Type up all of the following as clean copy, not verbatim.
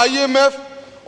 IMF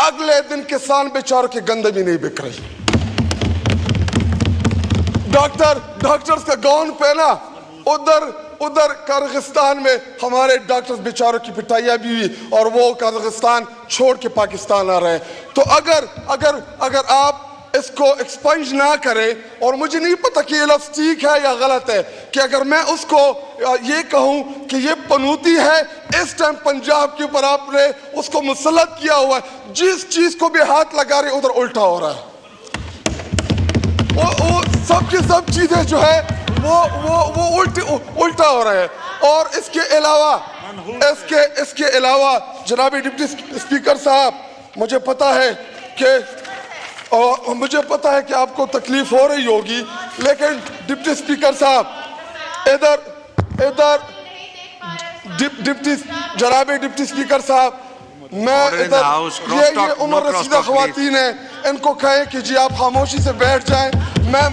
اگلے دن کسان بیچاروں کی گندم بھی نہیں بک رہی. ڈاکٹرز کا گاؤن پہنا, ادھر قازقستان میں ہمارے ڈاکٹرز بیچاروں کی پٹائیاں بھی ہوئی اور وہ قازقستان چھوڑ کے پاکستان آ رہے ہیں. تو اگر آپ اس کو ایکسپنج نہ کریں, اور مجھے نہیں پتا کہ یہ لفظ ٹھیک ہے یا غلط ہے, کہ اگر میں اس کو یہ کہوں کہ یہ پنوتی ہے, اس ٹائم پنجاب کے اوپر آپ نے اس کو مسلط کیا ہوا ہے, جس چیز کو بھی ہاتھ لگا رہے ادھر الٹا ہو رہا ہے. وہ سب کی سب چیزیں جو ہے وہ الٹا ہو رہا ہے. اور اس کے علاوہ جناب ڈپٹی اسپیکر صاحب, مجھے پتا ہے کہ آپ کو تکلیف ہو رہی ہوگی, لیکن ڈپٹی اسپیکر صاحب ادھر جناب ڈپٹی اسپیکر صاحب, میں ادھر یہ عمر رسیدہ خواتین ہیں, ان کو کہیں کہ جی آپ خاموشی سے بیٹھ جائیں. میں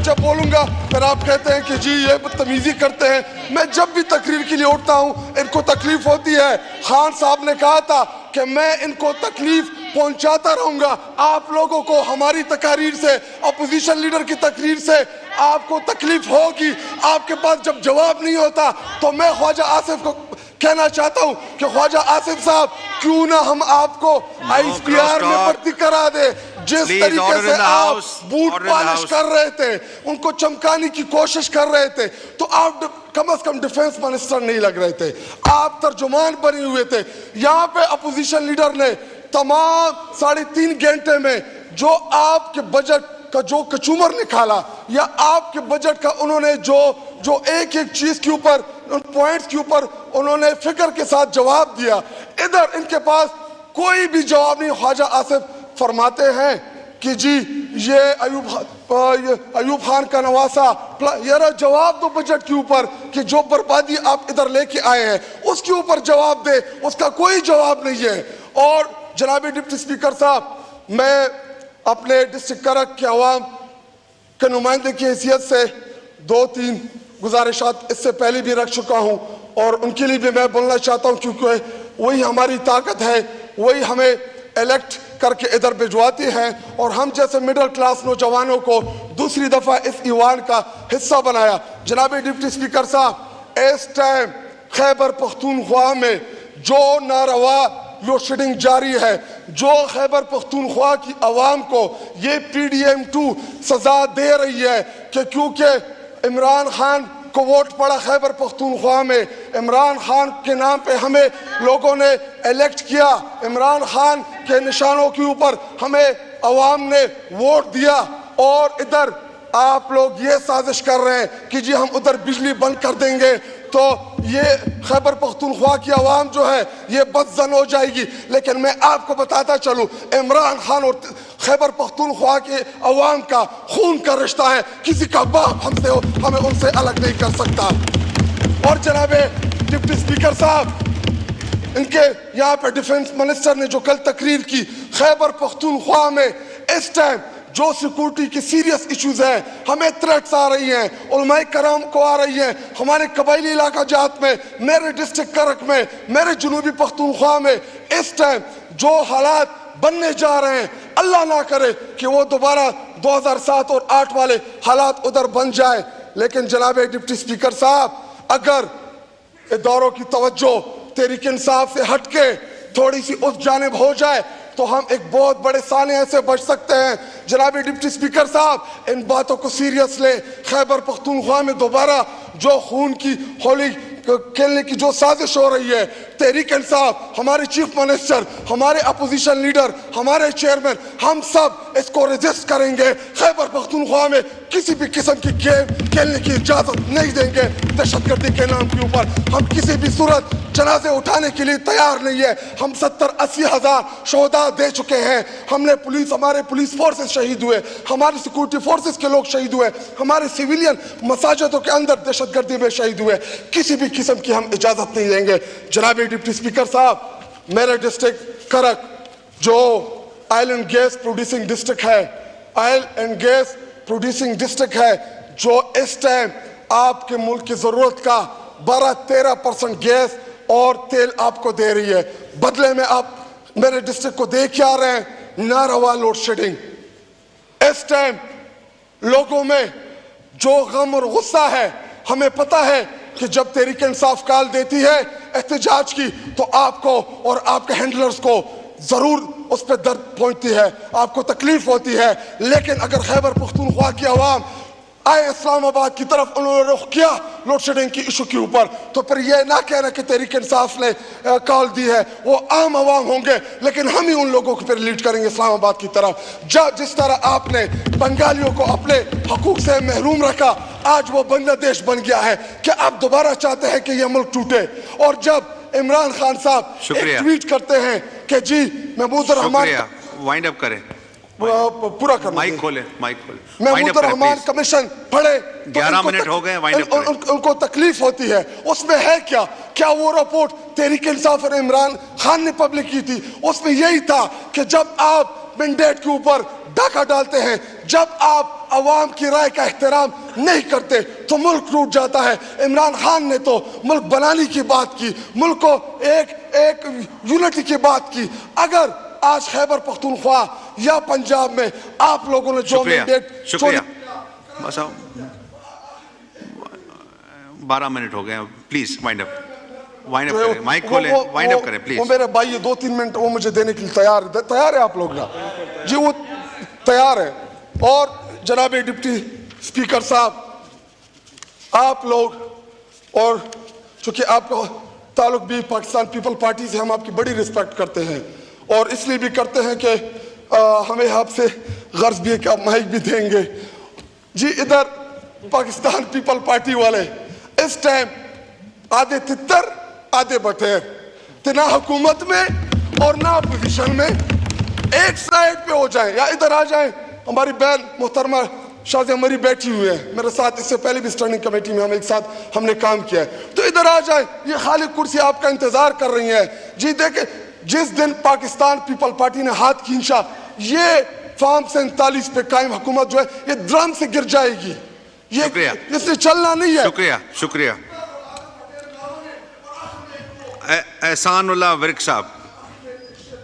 جب بولوں گا پھر آپ کہتے ہیں کہ جی یہ بدتمیزی کرتے ہیں. میں جب بھی تقریر کے لیے اٹھتا ہوں ان کو تکلیف ہوتی ہے. خان صاحب نے کہا تھا کہ میں ان کو تکلیف پہنچاتا رہوں گا. آپ لوگوں کو ہماری تقاریر سے, اپوزیشن لیڈر کی تقریر سے آپ کو تکلیف ہوگی. آپ کے پاس جب جواب نہیں ہوتا تو میں خواجہ آصف کو کہنا چاہتا ہوں کہ خواجہ آصف صاحب, کیوں نہ ہم آپ کو آئی ایس پی آر میں بھرتی کرا دے. جس طریقے سے آپ بوٹ پالش کر رہے تھے, ان کو چمکانے کی کوشش کر رہے تھے, تو آپ کم از کم ڈیفنس منسٹر نہیں لگ رہے تھے, آپ ترجمان بنے ہوئے تھے. یہاں پہ اپوزیشن لیڈر نے تمام 3.5 گھنٹے میں جو آپ کے بجٹ کا جو کچومر نکالا, یا آپ کے بجٹ کا انہوں نے جو ایک چیز کے اوپر, ان پوائنٹس کے اوپر انہوں نے فکر کے ساتھ جواب دیا, ادھر ان کے پاس کوئی بھی جواب نہیں. خواجہ آصف فرماتے ہیں کہ جی یہ ایوب خان کا نواسا, یہ جواب دو بجٹ کے اوپر کہ جو بربادی آپ ادھر لے کے آئے ہیں اس کے اوپر جواب دے. اس کا کوئی جواب نہیں ہے. اور جناب ڈپٹی اسپیکر صاحب, میں اپنے ڈسٹرکٹ کرک کے عوام کے نمائندے کی حیثیت سے 2-3 گزارشات اس سے پہلے بھی رکھ چکا ہوں, اور ان کے لیے بھی میں بولنا چاہتا ہوں, کیونکہ وہی ہماری طاقت ہے, وہی ہمیں الیکٹ کر کے ادھر بھجواتے ہیں, اور ہم جیسے مڈل کلاس نوجوانوں کو دوسری دفعہ اس ایوان کا حصہ بنایا. جناب ڈپٹی اسپیکر صاحب, اس ٹائم خیبر پختونخوا میں جو ناروا لوڈ شیڈنگ جاری ہے, جو خیبر پختونخوا کی عوام کو یہ PDM2 سزا دے رہی ہے کہ کیونکہ عمران خان کو ووٹ پڑا خیبر پختونخوا میں, عمران خان کے نام پہ ہمیں لوگوں نے الیکٹ کیا, عمران خان کے نشانوں کے اوپر ہمیں عوام نے ووٹ دیا, اور ادھر آپ لوگ یہ سازش کر رہے ہیں کہ جی ہم ادھر بجلی بند کر دیں گے تو یہ خیبر پختونخوا کی عوام جو ہے یہ بدزن ہو جائے گی. لیکن میں آپ کو بتاتا چلوں, عمران خان اور خیبر پختونخوا کے عوام کا خون کا رشتہ ہے, کسی کا باپ ہمیں ان سے الگ نہیں کر سکتا. اور جناب ڈپٹی اسپیکر صاحب, ان کے یہاں پہ ڈیفنس منسٹر نے جو کل تقریر کی, خیبر پختونخوا میں اس ٹائم جو سیکورٹی کی سیریس ایشوز ہیں, ہمیں تھریٹس آ رہی ہیں, علماء کرام کو آ رہی ہیں, ہمارے قبائلی علاقہ جات میں, میرے ڈسٹرکٹ کرک میں, میرے جنوبی پختونخوا میں اس ٹائم جو حالات بننے جا رہے ہیں, اللہ نہ کرے کہ وہ دوبارہ 2007 اور 2008 والے حالات ادھر بن جائے. لیکن جناب ڈپٹی اسپیکر صاحب, اگر اداروں کی توجہ تحریک انصاف سے ہٹ کے تھوڑی سی اس جانب ہو جائے تو ہم ایک بہت بڑے سانحے سے بچ سکتے ہیں. جناب ڈپٹی اسپیکر صاحب, ان باتوں کو سیریس لیں. خیبر پختونخوا میں دوبارہ جو خون کی ہولی کھیلنے کی جو سازش ہو رہی ہے, تحریک انصاف, ہمارے چیف منسٹر, ہمارے اپوزیشن لیڈر, ہمارے چیئرمین, ہم سب اس کو ریزسٹ کریں گے. خیبر پختونخوا میں کسی بھی قسم کی گیم کھیلنے کی اجازت نہیں دیں گے. دہشت گردی کے نام کے اوپر ہم کسی بھی صورت جنازے اٹھانے کے لیے تیار نہیں ہے. ہم 70-80 ہزار شہداء دے چکے ہیں. ہم نے ہمارے پولیس فورسز شہید ہوئے, ہماری سیکورٹی فورسز کے لوگ شہید ہوئے, ہمارے سیویلین مساجدوں کے اندر دہشت گردی میں شہید ہوئے. کسی بھی قسم کی ہم اجازت نہیں دیں گے. جناب ڈپٹی اسپیکر صاحب, میرے ڈسٹرکٹ کرک جو oil and gas producing district ہے, oil and gas producing district ہے, جو اس ٹائم آپ کے ملک کی ضرورت کا 12-13% گیس اور تیل آپ کو دے رہی ہے. بدلے میں آپ میرے ڈسٹرکٹ کو دیکھ کے آ رہے ہیں ناروا لوڈ شیڈنگ. اس ٹائم لوگوں میں جو غم اور غصہ ہے, ہمیں پتا ہے کہ جب تحریک انصاف کال دیتی ہے احتجاج کی تو آپ کو اور آپ کے ہینڈلرز کو ضرور اس پہ درد پہنچتی ہے, آپ کو تکلیف ہوتی ہے. لیکن اگر خیبر پختونخوا کی عوام آئے اسلام آباد کی طرف, انہوں نے رخ کیا لوڈ شیڈنگ کی ایشو کے اوپر, تو پھر یہ نہ کہنا کہ تحریک انصاف نے کال دی ہے. وہ عام عوام ہوں گے لیکن ہم ہی ان لوگوں کو پھر لیڈ کریں گے اسلام آباد کی طرف. جس طرح آپ نے بنگالیوں کو اپنے حقوق سے محروم رکھا, آج وہ بنگلہ دیش بن گیا ہے کہ آپ دوبارہ چاہتے ہیں کہ یہ ملک ٹوٹے. اور جب عمران خان صاحب ایک ٹویٹ کرتے ہیں کہ جی محمود الرحمان, وائنڈ اپ کریں, پورا کرنا, مائک کھولے, مائک کھولے, محمود الرحمان کمیشن پڑھے, 11 منٹ ہو گئے, وائنڈ اپ کریں. ان کو تکلیف ہوتی ہے. اس میں ہے کیا وہ رپورٹ تحریک انصاف اور عمران خان نے پبلک کی تھی, اس میں یہی تھا کہ جب آپ مینڈیٹ کے اوپر ڈاکہ ڈالتے ہیں, جب آپ عوام کی رائے کا احترام نہیں کرتے تو ملک ٹوٹ جاتا ہے. عمران خان نے تو ملک بنانے کی بات کی, ملک کو ایک یونٹی کی بات کی. اگر آج خیبر پختونخوا یا پنجاب میں آپ لوگوں نے جو مینڈیٹ, شکریہ, بس 12 منٹ ہو گئے, پلیز وائنڈ اپ, وائنڈ اپ کریں, مائک کھولیں, وائنڈ اپ کریں پلیز. وہ میرے بھائی یہ 2-3 منٹ وہ مجھے دینے کے لیے تیار ہے آپ لوگ نا جی, وہ تیار ہے. اور جناب ڈپٹی اسپیکر صاحب, آپ لوگ, اور چونکہ آپ کا تعلق بھی پاکستان پیپل پارٹی سے, ہم آپ کی بڑی رسپیکٹ کرتے ہیں اور اس لیے بھی کرتے ہیں کہ ہمیں آپ سے غرض بھی ہے کہ آپ مائک بھی دیں گے. جی ادھر پاکستان پیپل پارٹی والے اس ٹائم آدھے تتر آدھے بٹیر, نہ حکومت میں اور نہ اپوزیشن میں, ایک سائیڈ پہ ہو جائیں یا ادھر آ جائیں. ہماری بہن محترمہ شازیہ مری بیٹھی ہوئی ہے میرے ساتھ, اس سے پہلے بھی اسٹینڈنگ کمیٹی میں ہم ایک ساتھ ہم نے کام کیا ہے, تو ادھر آ جائیں, یہ خالی کرسی آپ کا انتظار کر رہی ہیں. جی دیکھیں, جس دن پاکستان پیپل پارٹی نے ہاتھ کھینچا, یہ فارم 47 پہ قائم حکومت جو ہے یہ ڈرم سے گر جائے گی, یہ اس نے چلنا نہیں ہے. شکریہ. احسان اللہ ورک صاحب.